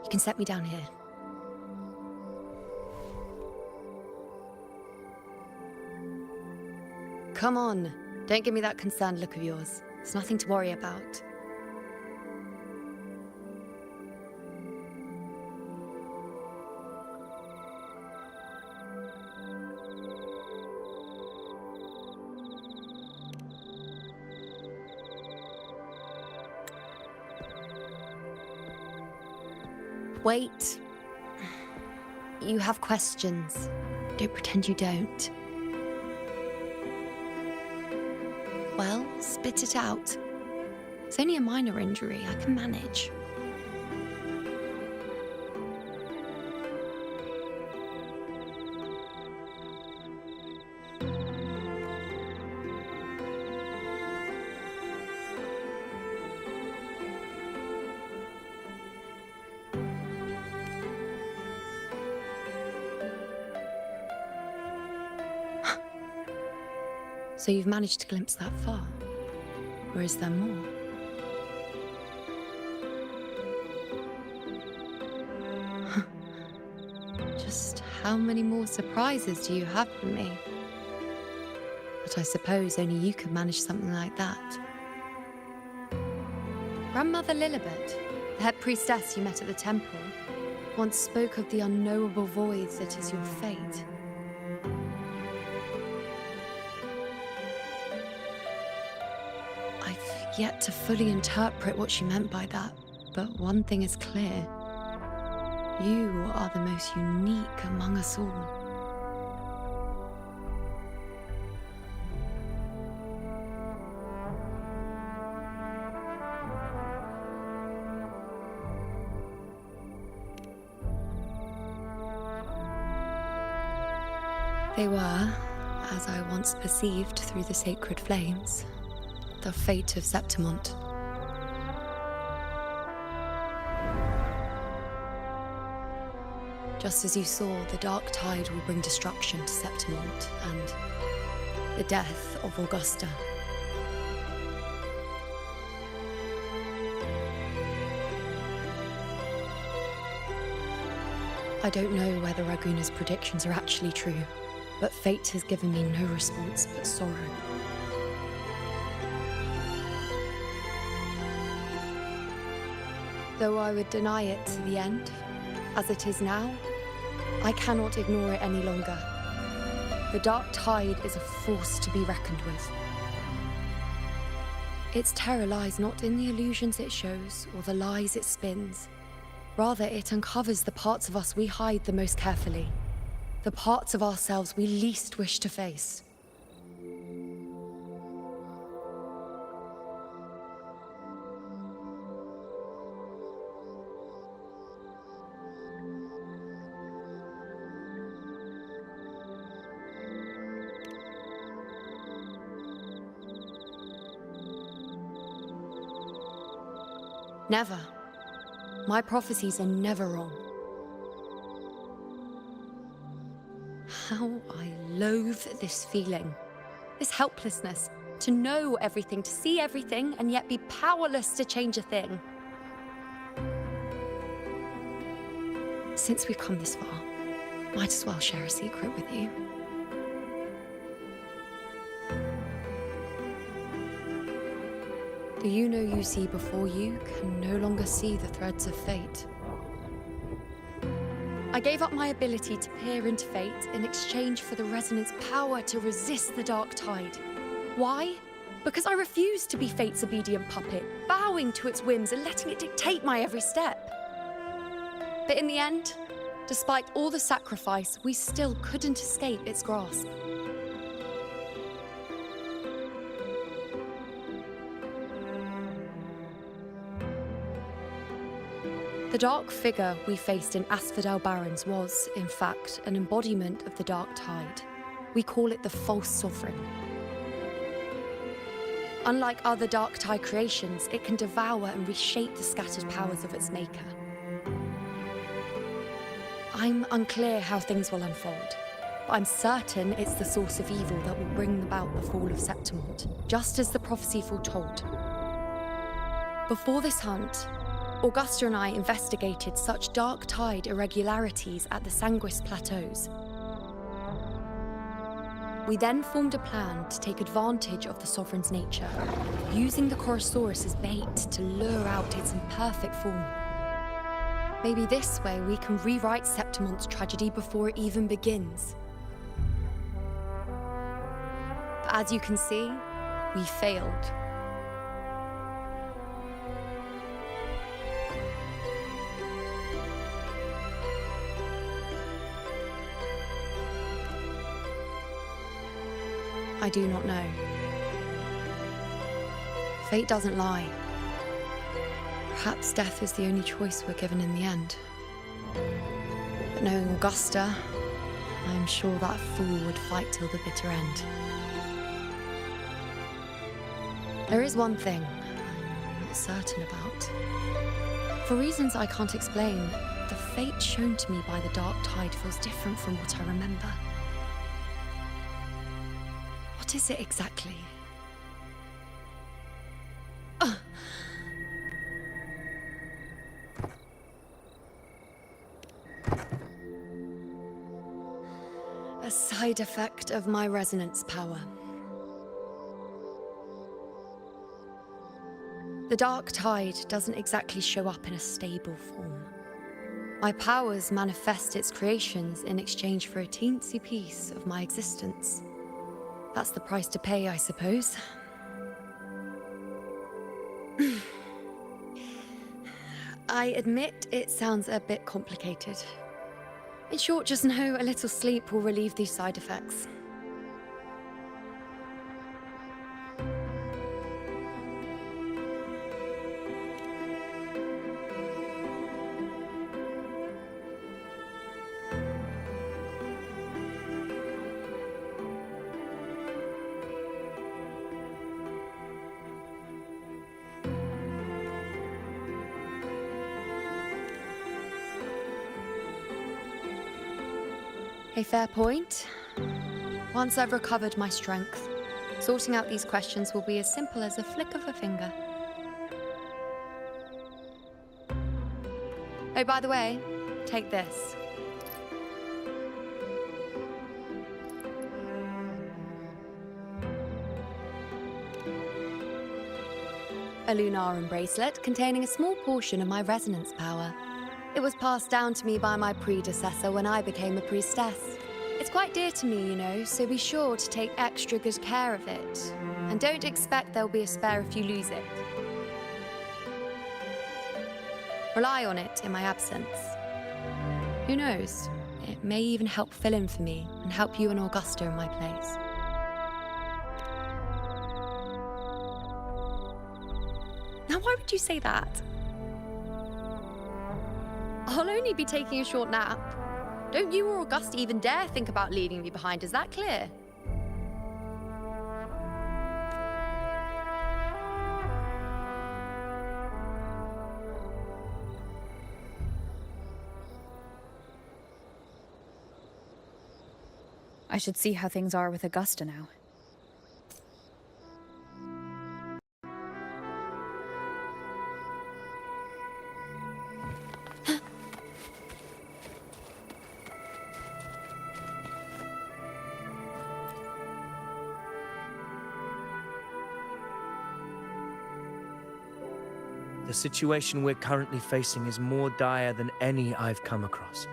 You can set me down here. Come on. Don't give me that concerned look of yours. It's nothing to worry about. Wait. You have questions. Don't pretend you don't. Well, spit it out. It's only a minor injury. I can manage. So you've managed to glimpse that far? Or is there more? Just how many more surprises do you have for me? But I suppose only you could manage something like that. Grandmother Lilibet, the head priestess you met at the temple, once spoke of the unknowable voids that is your fate. Yet to fully interpret what she meant by that, but one thing is clear. You are the most unique among us all. They were, as I once perceived through the sacred flames, the fate of Septimont. Just as you saw, the dark tide will bring destruction to Septimont and the death of Augusta. I don't know whether Raguna's predictions are actually true, but fate has given me no response but sorrow. Though I would deny it to the end, as it is now, I cannot ignore it any longer. The dark tide is a force to be reckoned with. Its terror lies not in the illusions it shows or the lies it spins. Rather, it uncovers the parts of us we hide the most carefully, the parts of ourselves we least wish to face. Never. My prophecies are never wrong. How I loathe this feeling, this helplessness, to know everything, to see everything, and yet be powerless to change a thing. Since we've come this far, might as well share a secret with you. The you see before you can no longer see the threads of fate. I gave up my ability to peer into fate in exchange for the resonance power to resist the dark tide. Why? Because I refused to be fate's obedient puppet, bowing to its whims and letting it dictate my every step. But in the end, despite all the sacrifice, we still couldn't escape its grasp. The dark figure we faced in Asphodel Barrens was, in fact, an embodiment of the dark tide. We call it the false sovereign. Unlike other dark tide creations, it can devour and reshape the scattered powers of its maker. I'm unclear how things will unfold, but I'm certain it's the source of evil that will bring about the fall of Septimont, just as the prophecy foretold. Before this hunt, Augusta and I investigated such dark tide irregularities at the Sanguis Plateaus. We then formed a plan to take advantage of the Sovereign's nature, using the Chorosaurus as bait to lure out its imperfect form. Maybe this way we can rewrite Septimon's tragedy before it even begins. But as you can see, we failed. I do not know. Fate doesn't lie. Perhaps death is the only choice we're given in the end. But knowing Augusta, I am sure that fool would fight till the bitter end. There is one thing I'm not certain about. For reasons I can't explain, the fate shown to me by the dark tide feels different from what I remember. What is it exactly? A side effect of my resonance power. The dark tide doesn't exactly show up in a stable form. My powers manifest its creations in exchange for a teensy piece of my existence. That's the price to pay, I suppose. I admit it sounds a bit complicated. In short, just know a little sleep will relieve these side effects. A fair point. Once I've recovered my strength, sorting out these questions will be as simple as a flick of a finger. Oh, by the way, take this. A Lunarum bracelet containing a small portion of my resonance power. It was passed down to me by my predecessor when I became a priestess. It's quite dear to me, you know, so be sure to take extra good care of it. And don't expect there'll be a spare if you lose it. Rely on it in my absence. Who knows? It may even help fill in for me and help you and Augusta in my place. Now, why would you say that? I'll only be taking a short nap. Don't you or Augusta even dare think about leaving me behind, is that clear? I should see how things are with Augusta now. The situation we're currently facing is more dire than any I've come across.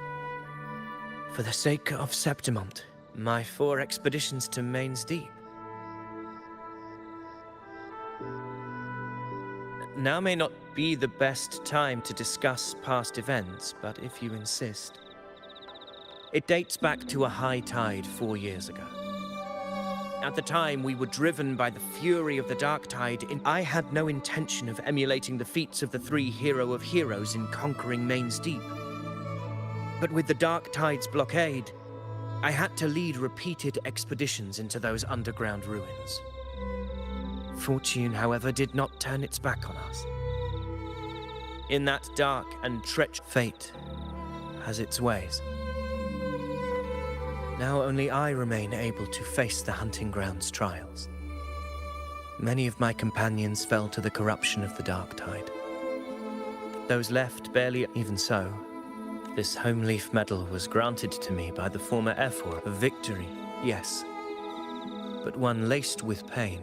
For the sake of Septimont, my 4 expeditions to Main's Deep. Now may not be the best time to discuss past events, but if you insist. It dates back to a high tide 4 years ago. At the time, we were driven by the fury of the dark tide, and I had no intention of emulating the feats of the 3 hero of heroes in conquering Main's Deep. But with the dark tide's blockade, I had to lead repeated expeditions into those underground ruins. Fortune, however, did not turn its back on us. In that dark and treacherous fate has its ways. Now only I remain able to face the hunting ground's trials. Many of my companions fell to the corruption of the dark tide. Those left barely. Even so, this home leaf medal was granted to me by the former Ephor of victory, yes, but one laced with pain.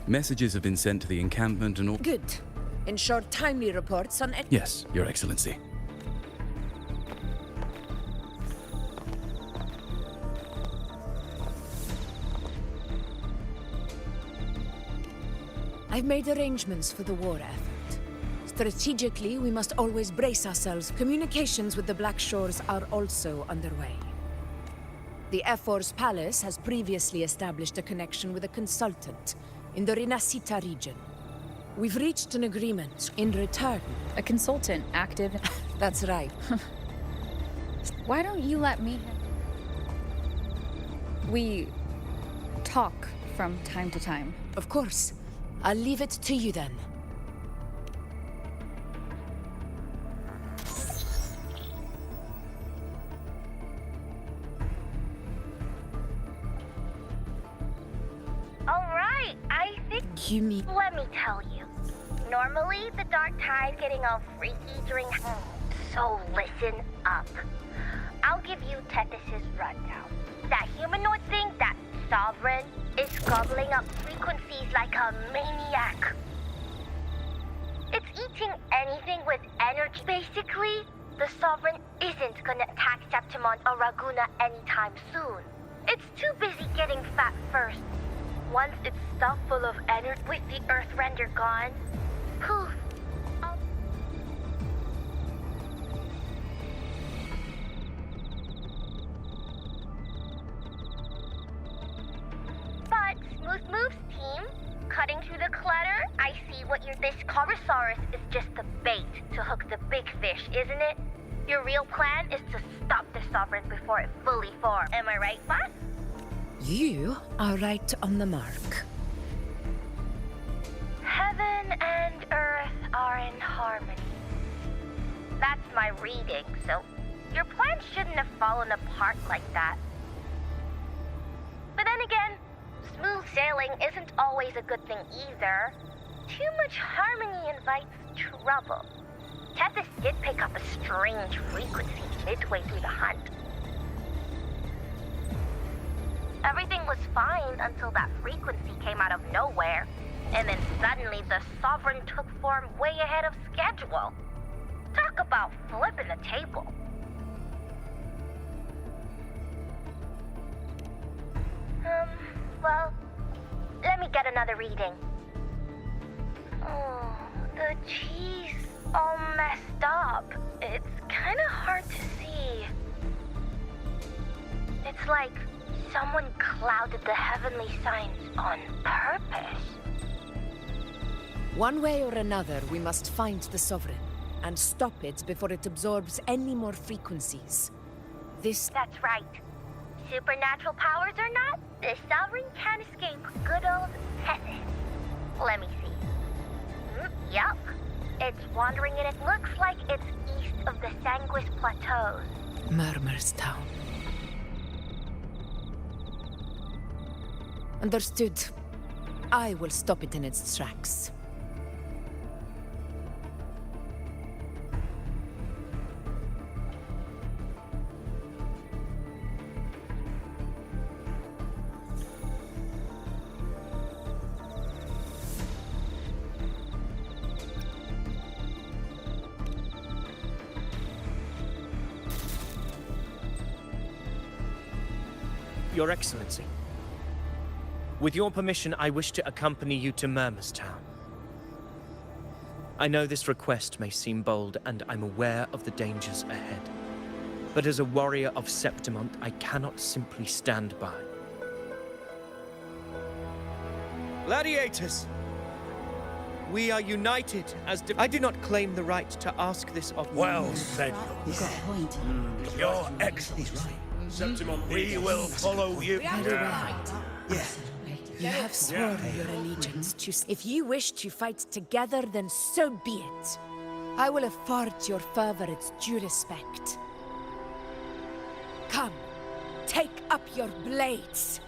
Messages have been sent to the encampment and all. Good. Ensure timely reports on... Yes, Your Excellency. I've made arrangements for the war effort. Strategically, we must always brace ourselves. Communications with the Black Shores are also underway. The Ephor's palace has previously established a connection with a consultant in the Rinascita region. We've reached an agreement in return. A consultant active. That's right. Why don't you let me... We talk from time to time. Of course. I'll leave it to you then. Alright, I think... You mean... Let me tell you. Normally, the Dark Tide getting all freaky during... So listen up. I'll give you Tethys' rundown. That humanoid thing, that Sovereign, is gobbling up frequencies like a maniac. It's eating anything with energy. Basically, the Sovereign isn't gonna attack Septimon or Raguna anytime soon. It's too busy getting fat first. Once it's stuffed full of energy with the Earthrender gone, poof. But Smooth Moves team, cutting through the clutter, I see what this Corosaurus is just the bait to hook the big fish, isn't it? Your real plan is to stop the Sovereign before it fully forms. Am I right, boss? You are right on the mark. Heaven and Earth are in harmony. That's my reading, so your plan shouldn't have fallen apart like that. But then again, smooth sailing isn't always a good thing either. Too much harmony invites trouble. Tethys did pick up a strange frequency midway through the hunt. Everything was fine until that frequency came out of nowhere. And then suddenly the Sovereign took form way ahead of schedule. Talk about flipping the table. Well, let me get another reading. Oh, the cheese all messed up. It's kind of hard to see. It's like someone clouded the heavenly signs on purpose. One way or another, we must find the Sovereign and stop it before it absorbs any more frequencies. That's right. Supernatural powers or not, the Sovereign can't escape good old Tethys. Let me see. Yup. It's wandering and it looks like it's east of the Sanguis Plateaus. Murmur's Town. Understood. I will stop it in its tracks. Your Excellency, with your permission, I wish to accompany you to Murmur's Town. I know this request may seem bold, and I'm aware of the dangers ahead. But as a warrior of Septimont, I cannot simply stand by. Gladiators! We are united as I do not claim the right to ask this of you. Well said, Your Excellency. We will follow you. Very well. You have sworn your allegiance to... If you wish to fight together, then so be it. I will afford your fervor its due respect. Come, take up your blades.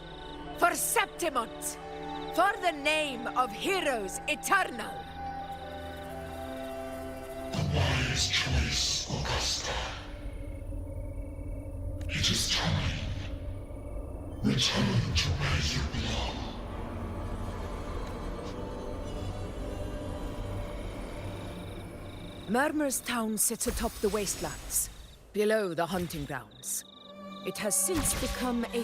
For Septimont! For the name of heroes eternal! The wise choice, Augusta. It is time. Return to where you belong. Murmur's town sits atop the wastelands, below the hunting grounds. It has since become a